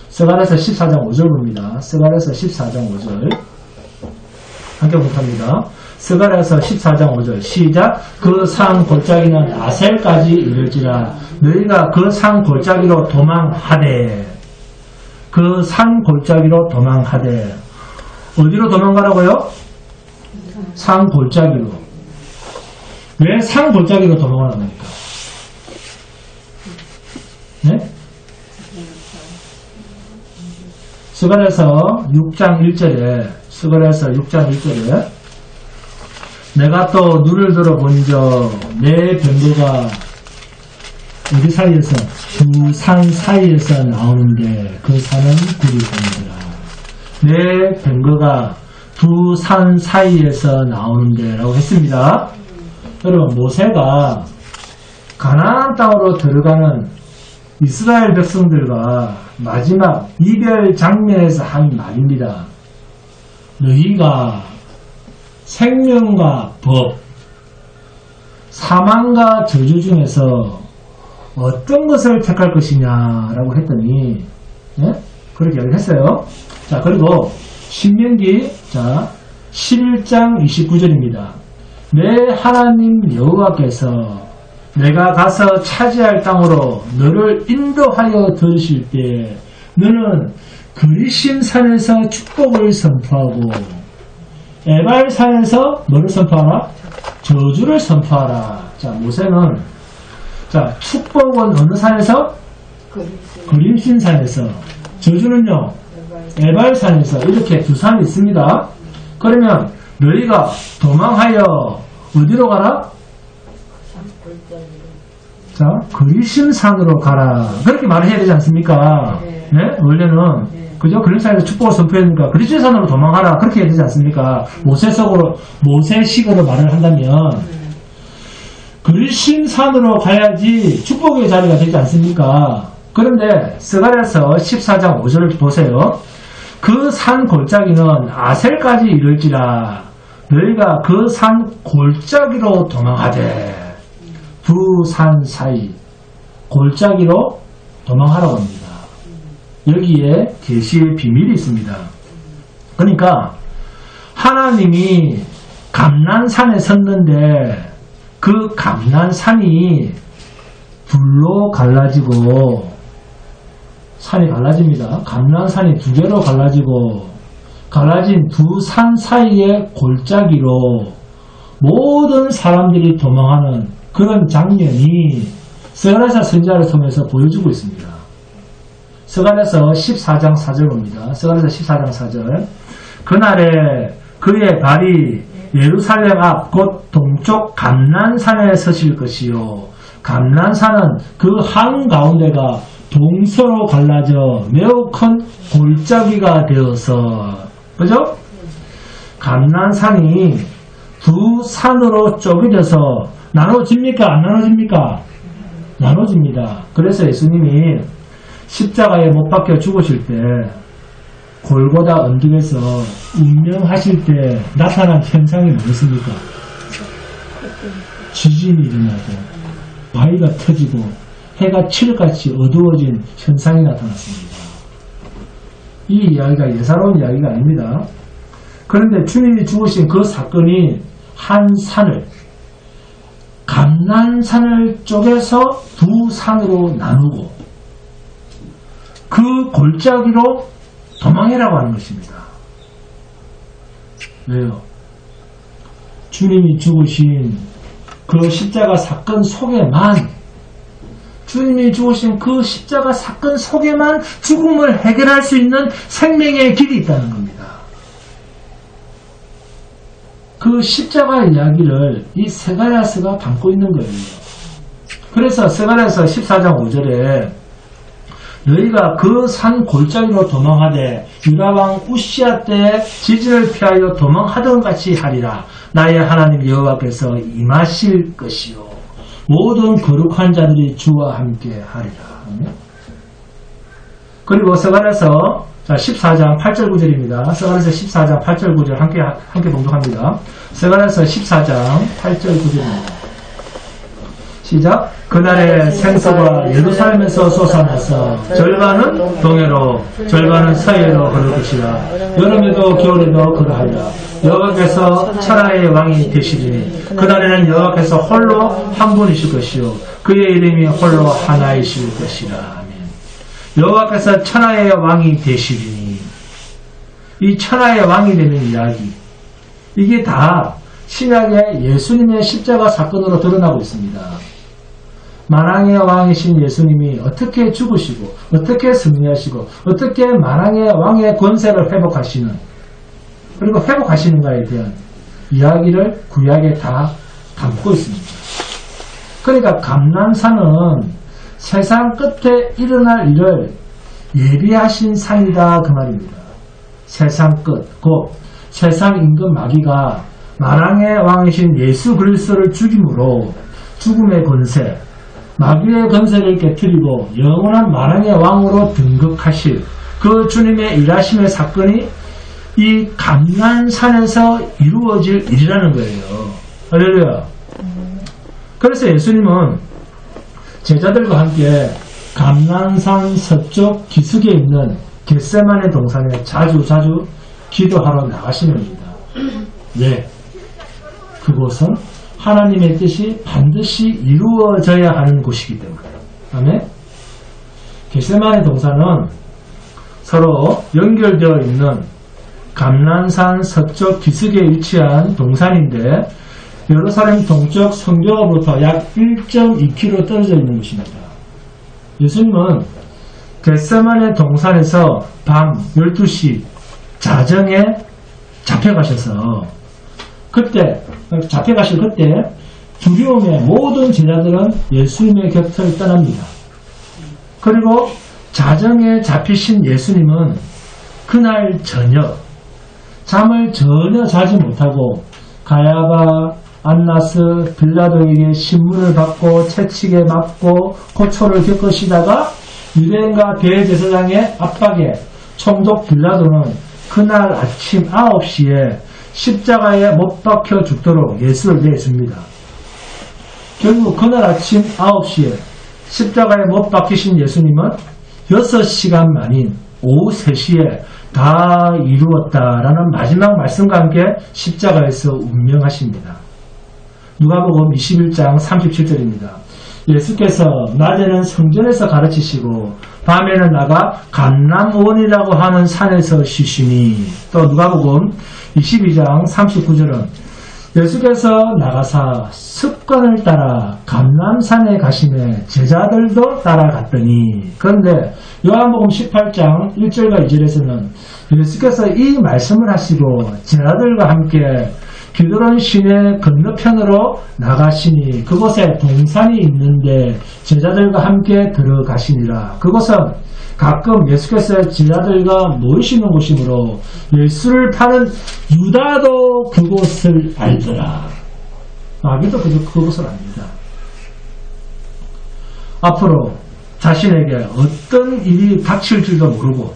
스가랴서 14장 5절 봅니다. 스가랴서 14장 5절 함께 못합니다. 스가랴서 14장 5절 시작. 그 산 골짜기는 아셀까지 이를지라. 너희가 그 산 골짜기로 도망하되 그 산 골짜기로 도망하되 어디로 도망가라고요? 산 골짜기로. 왜 산 골짜기로 도망을 합니까? 네? 스가랴서 6장 1절에 스가랴서 6장 1절에 내가 또 눈을 들어본적 내 병거가 어디 사이에서 두 산 사이에서 나오는데 그 산은 구리산이더라. 내 병거가 두 산 사이에서 나오는데 라고 했습니다. 여러분 모세가 가나안 땅으로 들어가는 이스라엘 백성들과 마지막 이별 장면에서 한 말입니다. 너희가 생명과 법, 사망과 저주 중에서 어떤 것을 택할 것이냐라고 했더니 그렇게 이야기를 했어요. 자, 그리고 신명기 11장 29절입니다. 내 하나님 여호와께서 내가 가서 차지할 땅으로 너를 인도하여 들으실 때 너는 그리심산에서 축복을 선포하고 에발산에서 뭐를 선포하라? 저주를 선포하라. 자, 모세는 축복은 어느 산에서? 그리심산에서. 저주는요? 에발산에서. 이렇게 두 산이 있습니다. 그러면 너희가 도망하여 어디로 가라? 자, 그리심산으로 가라. 그렇게 말을 해야 되지 않습니까? 네? 원래는, 그죠? 그리심산에서 축복을 선포했으니까 그리심산으로 도망하라. 그렇게 해야 되지 않습니까? 모세식으로 말을 한다면, 그리심산으로 가야지 축복의 자리가 되지 않습니까? 그런데, 스가랴서 14장 5절을 보세요. 그 산 골짜기는 아셀까지 이를지라, 너희가 그 산 골짜기로 도망하되, 두 산 사이 골짜기로 도망하라고 합니다. 여기에 계시의 비밀이 있습니다. 그러니까 하나님이 감난산에 섰는데 그 감난산이 둘로 갈라지고, 산이 갈라집니다. 감난산이 두 개로 갈라지고, 갈라진 두 산 사이의 골짜기로 모든 사람들이 도망하는 그런 장면이 스가랴서 선지자를 통해서 보여주고 있습니다. 스가랴서 14장 4절 봅니다. 스가랴서 14장 4절. 그날에 그의 발이 예루살렘 앞 곧 동쪽 감난산에 서실 것이요, 감난산은 그 한가운데가 동서로 갈라져 매우 큰 골짜기가 되어서, 그죠? 감난산이 두 산으로 쪼개져서 나눠집니까? 안 나눠집니까? 나눠집니다. 그래서 예수님이 십자가에 못 박혀 죽으실 때 골고다 언덕에서 운명하실 때 나타난 현상이 뭐였습니까? 지진이 일어나고 바위가 터지고 해가 칠같이 어두워진 현상이 나타났습니다. 이 이야기가 예사로운 이야기가 아닙니다. 그런데 주님이 죽으신 그 사건이 한 산을, 감난산을 쪼개서 두 산으로 나누고 그 골짜기로 도망해라고 하는 것입니다. 왜요? 주님이 죽으신 그 십자가 사건 속에만, 주님이 죽으신 그 십자가 사건 속에만 죽음을 해결할 수 있는 생명의 길이 있다는 겁니다. 그 십자가 이야기를 이 스가랴서가 담고 있는 거예요. 그래서 스가랴서 14장 5절에 너희가 그 산 골짜기로 도망하되 유다왕 우시야 때 지진을 피하여 도망하던 같이 하리라. 나의 하나님 여호와께서 임하실 것이요 모든 거룩한 자들이 주와 함께 하리라. 그리고 스가랴서 14장 8절 9절입니다. 스가랴서 14장 8절 9절 함께 봉독합니다. 스가랴서 14장 8절 9절입니다. 시작. 그날에 생수가 예루살렘에서 솟아나서 절반은 동해로 절반은 서해로 흐를 것이라. 여름에도 겨울에도 그러하리라. 여호와께서 천하의 왕이 되시리니 그날에는 여호와께서 홀로 한 분이실 것이요 그의 이름이 홀로 하나이실 것이라. 아멘. 여호와께서 천하의 왕이 되시리니, 이 천하의 왕이 되는 이야기, 이게 다 신약의 예수님의 십자가 사건으로 드러나고 있습니다. 만왕의 왕이신 예수님이 어떻게 죽으시고 어떻게 승리하시고 어떻게 만왕의 왕의 권세를 회복하시는, 그리고 회복하시는가에 대한 이야기를 구약에 다 담고 있습니다. 그러니까 감난산은 세상 끝에 일어날 일을 예비하신 산이다 그 말입니다. 세상 끝, 곧 세상 임금 마귀가 만왕의 왕이신 예수 그리스도를 죽임으로 죽음의 권세, 마귀의 권세를 깨뜨리고 영원한 만왕의 왕으로 등극하실 그 주님의 일하심의 사건이 이 감난산에서 이루어질 일이라는 거예요. 할렐루야. 그래서 예수님은 제자들과 함께 감난산 서쪽 기슭에 있는 겟세마네 동산에 자주 기도하러 나가시는 겁니다. 왜? 그곳은 하나님의 뜻이 반드시 이루어져야 하는 곳이기 때문에. 아멘. 겟세마네 동산은 서로 연결되어 있는 감난산 서쪽 기슭에 위치한 동산인데 예루살렘 동쪽 성벽으로부터 약 1.2km 떨어져 있는 곳입니다. 예수님은 겟세마네 동산에서 밤 12시 자정에 잡혀가실 그때 두려움에 모든 제자들은 예수님의 곁을 떠납니다. 그리고 자정에 잡히신 예수님은 그날 저녁 잠을 전혀 자지 못하고 가야바, 안나스, 빌라도에게 신문을 받고 채찍에 맞고 고초를 겪으시다가 유대인과 대제사장의 압박에 총독 빌라도는 그날 아침 9시에 십자가에 못 박혀 죽도록 예수를 내줍니다. 결국 그날 아침 9시에 십자가에 못 박히신 예수님은 6시간 만인 오후 3시에 다 이루었다라는 마지막 말씀과 함께 십자가에서 운명하십니다. 누가복음 21장 37절입니다. 예수께서 낮에는 성전에서 가르치시고 밤에는 나가 감람원이라고 하는 산에서 쉬시니. 또 누가복음 22장 39절은 예수께서 나가사 습관을 따라 감람산에 가시매 제자들도 따라갔더니. 그런데 요한복음 18장 1절과 2절에서는 예수께서 이 말씀을 하시고 제자들과 함께 기드론 시내 건너편으로 나가시니 그곳에 동산이 있는데 제자들과 함께 들어가시니라. 그곳은 가끔 예수께서 제자들과 모이시는 곳이므로 예수를 파는 유다도 그곳을 알더라. 마귀도 그곳을 압니다. 앞으로 자신에게 어떤 일이 닥칠 줄도 모르고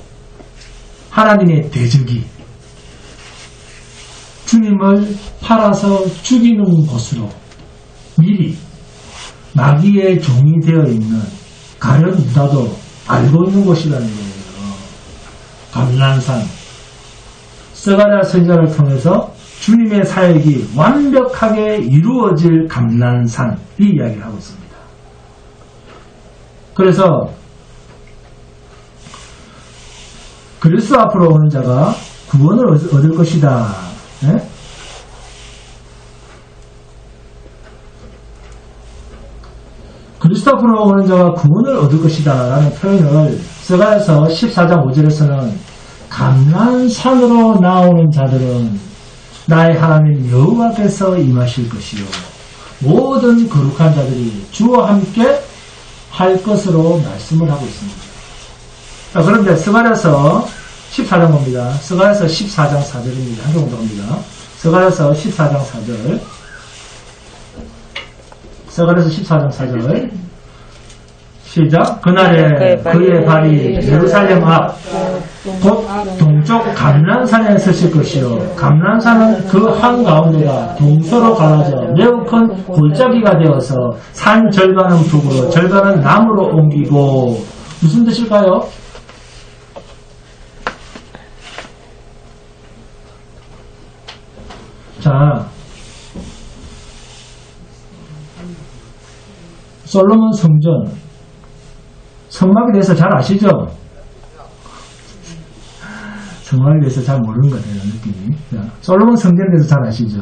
하나님의 대적이 주님을 팔아서 죽이는 곳으로 미리 마귀의 종이 되어 있는 가룟 유다도 알고 있는 곳이라는 거예요. 감람산. 스가랴 선지자를 통해서 주님의 사역이 완벽하게 이루어질 감람산, 이 이야기를 하고 있습니다. 그래서 그리스도 앞으로 오는 자가 구원을 얻을 것이다. 네? 그리스도 앞으로 오는 자가 구원을 얻을 것이다 라는 표현을 스가랴서 14장 5절에서는 감람산으로 나오는 자들은 나의 하나님 여호와께서 임하실 것이요 모든 거룩한 자들이 주와 함께 할 것으로 말씀을 하고 있습니다. 자, 그런데 스가랴서 14장 봅니다. 스가랴서 14장 4절입니다. 한번 공부합니다. 스가랴서 14장 4절. 스가랴서 14장 4절. 시작. 그날에 그의 발이 예루살렘 앞 곧 동쪽 감람산에 서실 것이요 감람산은 그 한가운데가 동서로 갈라져 매우 큰 골짜기가 되어서 산 절반은 북으로 절반은 남으로 옮기고. 무슨 뜻일까요? 자, 솔로몬 성전 성막에 대해서 잘 아시죠? 성막에 대해서 잘 모르는 것 같아요, 느낌이. 자, 솔로몬 성전에 대해서 잘 아시죠?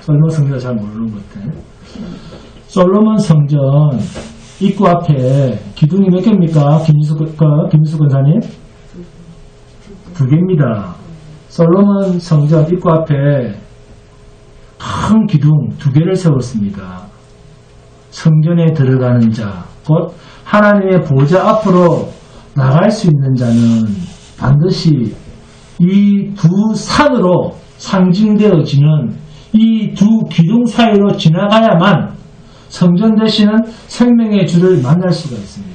솔로몬 성전 잘 모르는 것 같아요. 솔로몬 성전 입구 앞에 기둥이 몇 개입니까? 김민수 권사님? 2개입니다. 솔로몬 성전 입구 앞에 큰 기둥 2개를 세웠습니다. 성전에 들어가는 자, 곧 하나님의 보좌 앞으로 나갈 수 있는 자는 반드시 이 두 산으로 상징되어지는 이 두 기둥 사이로 지나가야만 성전 되시는 생명의 주를 만날 수가 있습니다.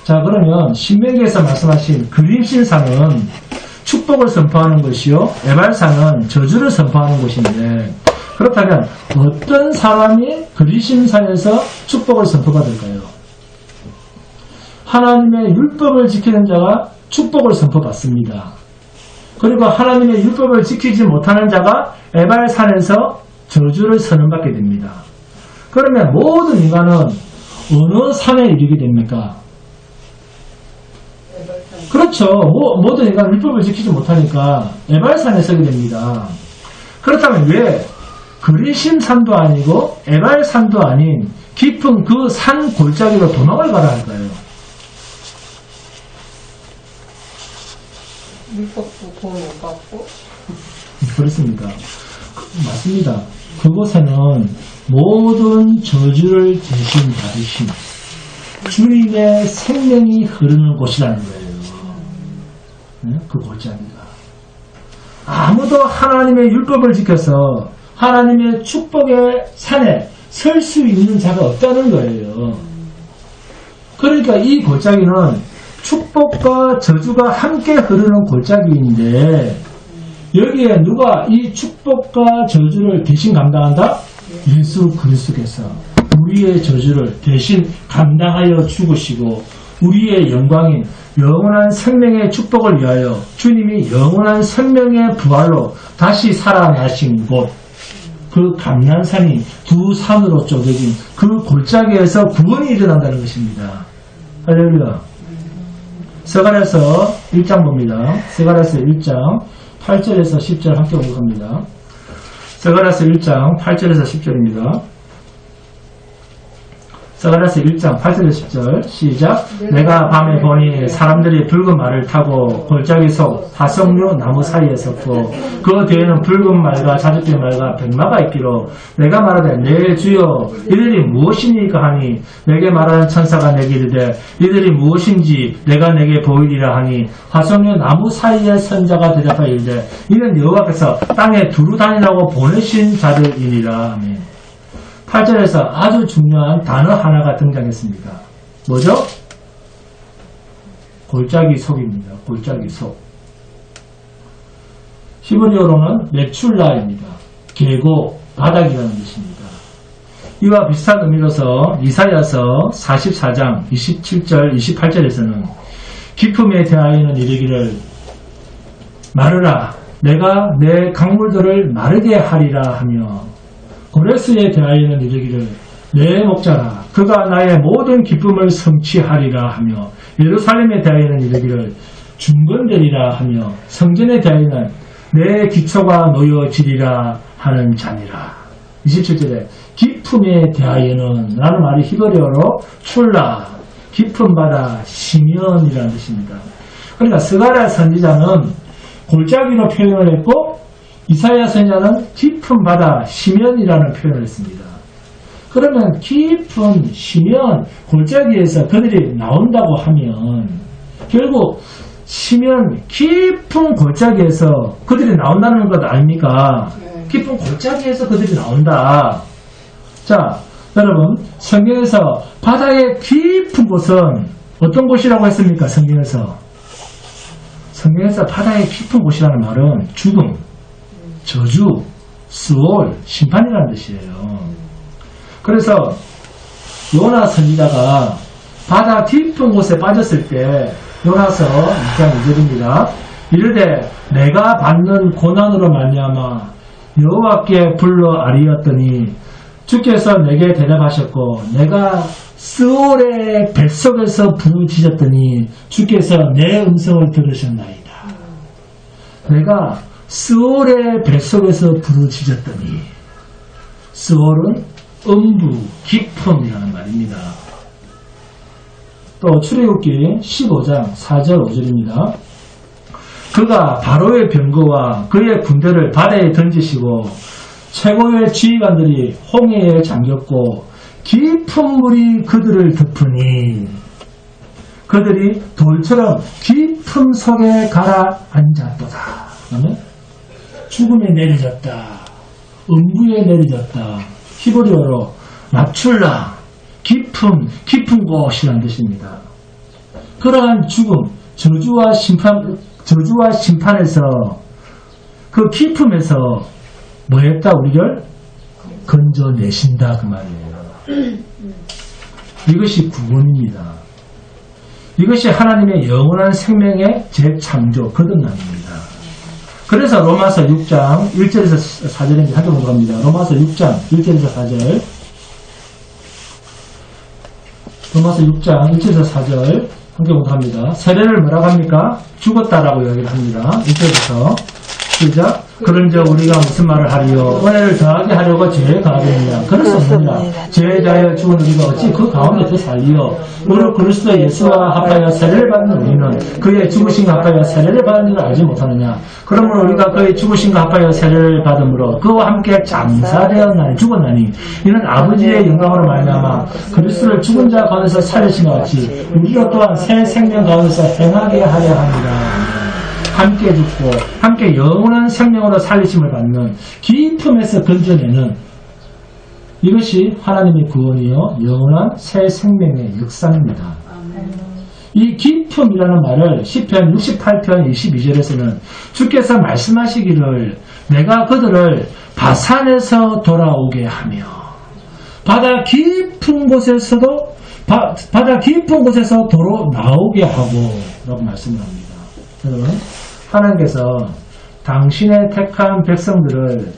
자, 그러면 신명기에서 말씀하신 그림신상은 축복을 선포하는 것이요 에발산은 저주를 선포하는 곳인데, 그렇다면 어떤 사람이 그리심산에서 축복을 선포받을까요? 하나님의 율법을 지키는 자가 축복을 선포받습니다. 그리고 하나님의 율법을 지키지 못하는 자가 에발산에서 저주를 선언받게 됩니다. 그러면 모든 인간은 어느 산에 이르게 됩니까? 그렇죠. 모든 인간은 율법을 지키지 못하니까 에발산에 서게 됩니다. 그렇다면 왜 그리심산도 아니고 에발산도 아닌 깊은 그 산 골짜기로 도망을 가라 할까요? 율법도 돈 못 받고? 그렇습니다. 맞습니다. 그곳에는 모든 저주를 대신 받으신 주님의 생명이 흐르는 곳이라는 거예요. 네? 그 골짜기가. 아무도 하나님의 율법을 지켜서 하나님의 축복의 산에 설 수 있는 자가 없다는 거예요. 그러니까 이 골짜기는 축복과 저주가 함께 흐르는 골짜기인데 여기에 누가 이 축복과 저주를 대신 감당한다? 예수 그리스도께서 우리의 저주를 대신 감당하여 죽으시고 우리의 영광인 영원한 생명의 축복을 위하여 주님이 영원한 생명의 부활로 다시 살아나신 곳, 그 감난산이 두 산으로 쪼개진 그 골짜기에서 구원이 일어난다는 것입니다. 할렐루야. 스가랴서 1장 봅니다. 스가랴서 1장 8절에서 10절 함께 공부합니다. 스가랴서 1장 8절에서 10절입니다. 스가랴서 1장 8절에서 10절 시작. 내가 밤에 보니 사람들이 붉은 말을 타고 골짜기 속 화석류 나무 사이에 섰고 그 뒤에는 붉은 말과 자줏빛 말과 백마가 있기로 내가 말하되 내 주여 이들이 무엇이니까 하니 내게 말하는 천사가 내게 이르되 이들이 무엇인지 내가 내게 보이리라 하니 화석류 나무 사이에 선 자가 대답하여 이르되 이는 여호와께서 땅에 두루 다니라고 보내신 자들이니라. 아멘. 8절에서 아주 중요한 단어 하나가 등장했습니다. 뭐죠? 골짜기 속입니다. 골짜기 속. 히브리어로는 메출라입니다. 계곡, 바닥이라는 뜻입니다. 이와 비슷한 의미로서 이사야서 44장 27절, 28절에서는 기품에 대하여는 이르기를 마르라 내가 내 강물들을 마르게 하리라 하며 고레스에 대하여는 이르기를 내 목자라 그가 나의 모든 기쁨을 성취하리라 하며 예루살렘에 대하여는 이르기를 중건되리라 하며 성전에 대하여는 내 기초가 놓여지리라 하는 자니라. 27절에 기품에 대하여는 라는 말이 히브리어로 출라 깊은 바다 시면이라는 뜻입니다. 그러니까 스가랴 선지자는 골짜기로 표현을 했고 이사야 선지자는 깊은 바다 시면이라는 표현을 했습니다. 그러면 깊은 시면 골짜기에서 그들이 나온다고 하면 결국 시면 깊은 골짜기에서 그들이 나온다는 것 아닙니까? 깊은 골짜기에서 그들이 나온다. 자, 여러분 성경에서 바다의 깊은 곳은 어떤 곳이라고 했습니까? 성경에서 바다의 깊은 곳이라는 말은 죽음, 저주, 스올, 심판이라는 뜻이에요. 그래서 요나 선지자가 바다 깊은 곳에 빠졌을 때 요나서 2장 2절입니다. 이르되 내가 받는 고난으로 말미암아 여호와께 불러 아뢰었더니 주께서 내게 대답하셨고 내가 스올의 뱃속에서 부르짖었더니 주께서 내 음성을 들으셨나이다. 내가 스올의 뱃속에서 부르짖었더니 스올은 음부, 깊음이라는 말입니다. 또 출애굽기 15장 4절 5절입니다. 그가 바로의 병거와 그의 군대를 바다에 던지시고 최고의 지휘관들이 홍해에 잠겼고 깊은 물이 그들을 덮으니 그들이 돌처럼 깊음 속에 가라앉았도다. 그러면 죽음에 내려졌다. 음부에 내려졌다. 히브리어로 마출라 깊은 곳이라는 뜻입니다. 그러한 죽음, 저주와 심판에서 그 깊음에서 뭐 했다 우리를 건져내신다 그 말이에요. 이것이 구원입니다. 이것이 하나님의 영원한 생명의 재창조 거듭남입니다. 그래서 로마서 6장 1절에서 4절인데 함께 공부합니다. 로마서 6장 1절에서 4절 로마서 6장 1절에서 4절 함께 공부합니다. 세례를 뭐라고 합니까? 죽었다라고 이야기를 합니다. 1절부터 시작. 그런저 우리가 무슨 말을 하리요? 은혜를 더하게 하려고 죄에 가하느냐? 그럴 수 없느니라. 죄에 대하여 죽은 우리가 어찌 그 가운데 더 살리요? 무릇 그리스도 예수와 합하여 세례를 받는 우리는 그의 죽으심과 합하여 세례를 받은 줄 알지 못하느냐? 그러므로 우리가 그의 죽으심과 합하여 세례를 받음으로 그와 함께 장사되었나니 죽었나니 이는 아버지의 영광으로 말미암아 그리스도를 죽은 자 가운데서 살리신 것 같이 우리로 또한 새 생명 가운데서 행하게 하려 합니다. 함께 죽고 함께 영원한 생명으로 살리심을 받는 기쁨에서 건져내는 이것이 하나님의 구원이요 영원한 새 생명의 역사입니다. 이 기쁨이라는 말을 시편 68편 22절에서는 주께서 말씀하시기를 내가 그들을 바산에서 돌아오게 하며 바다 깊은 곳에서 도로 나오게 하고 라고 말씀을 합니다. 여러분 하나님께서 당신의 택한 백성들을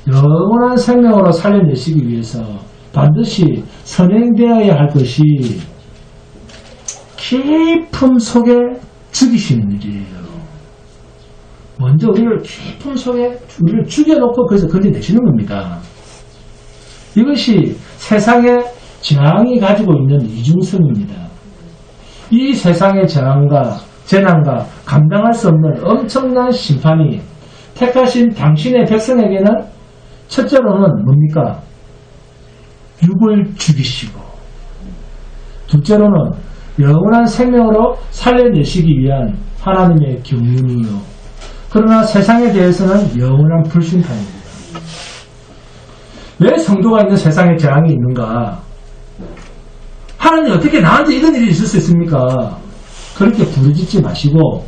영원한 생명으로 살려내시기 위해서 반드시 선행되어야 할 것이 기쁨 속에 죽이시는 일이에요. 먼저 우리를 기쁨 속에 우리를 죽여놓고 거기서 건져내시는 겁니다. 이것이 세상의 재앙이 가지고 있는 이중성입니다. 이 세상의 재난과 감당할 수 없는 엄청난 심판이 택하신 당신의 백성에게는 첫째로는 뭡니까? 육을 죽이시고 둘째로는 영원한 생명으로 살려내시기 위한 하나님의 경륜이요. 그러나 세상에 대해서는 영원한 불순탄입니다. 왜 성도가 있는 세상에 재앙이 있는가? 하나님 어떻게 나한테 이런 일이 있을 수 있습니까? 그렇게 부르짖지 마시고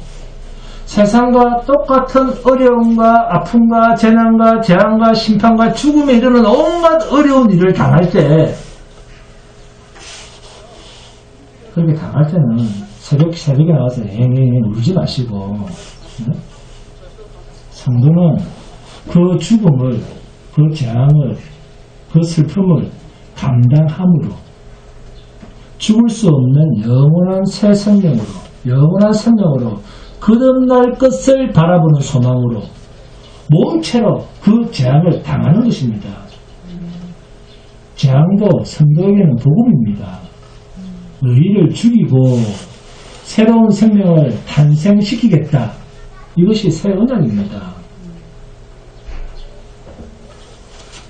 세상과 똑같은 어려움과 아픔과 재난과 재앙과 심판과 죽음에 이르는 온갖 어려운 일을 당할 때 그렇게 당할 때는 새벽에 나와서 앵앵 울지 마시고 성도는 그 죽음을 그 재앙을 그 슬픔을 감당함으로 죽을 수 없는 영원한 새 생명으로 영원한 생명으로 거듭날 것을 바라보는 소망으로 몸체로 그 재앙을 당하는 것입니다. 재앙도 성도에게는 복음입니다. 너희를 죽이고 새로운 생명을 탄생시키겠다. 이것이 새 언약입니다.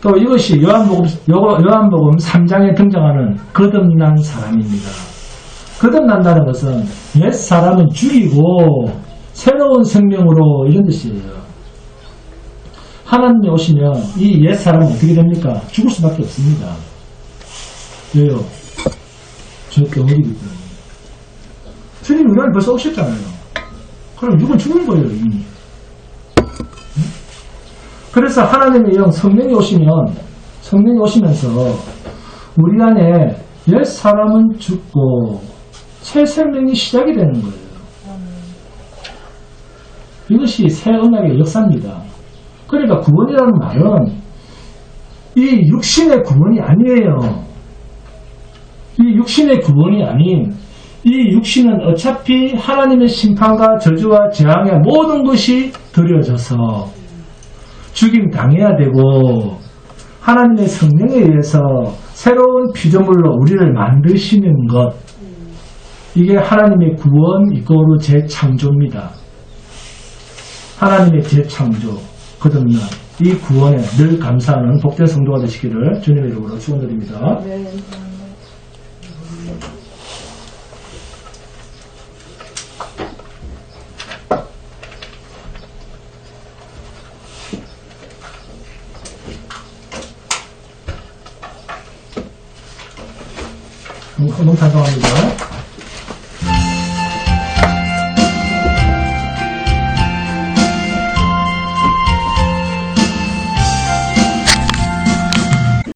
또 이것이 요한복음 3장에 등장하는 거듭난 사람입니다. 거듭난다는 것은 옛 사람은 죽이고 새로운 생명으로 이런 뜻이에요. 하나님이 오시면 이 옛 사람은 어떻게 됩니까? 죽을 수밖에 없습니다. 왜요? 저 병어리기 때문에. 주님이 우리 안에 벌써 오셨잖아요. 그럼 육은 죽은 거예요, 이미. 그래서 하나님의 영 성령이 오시면서 우리 안에 옛 사람은 죽고 새 생명이 시작이 되는 거예요. 이것이 새 언약의 역사입니다. 그러니까 구원이라는 말은 이 육신의 구원이 아니에요. 이 육신의 구원이 아닌 이 육신은 어차피 하나님의 심판과 저주와 재앙의 모든 것이 드려져서 죽임 당해야 되고 하나님의 성령에 의해서 새로운 피조물로 우리를 만드시는 것, 이게 하나님의 구원 이거로 재창조입니다. 하나님의 재창조, 거듭난 이 구원에 늘 감사하는 복된 성도가 되시기를 주님의 이름으로 축원드립니다. 너무 감사합니다.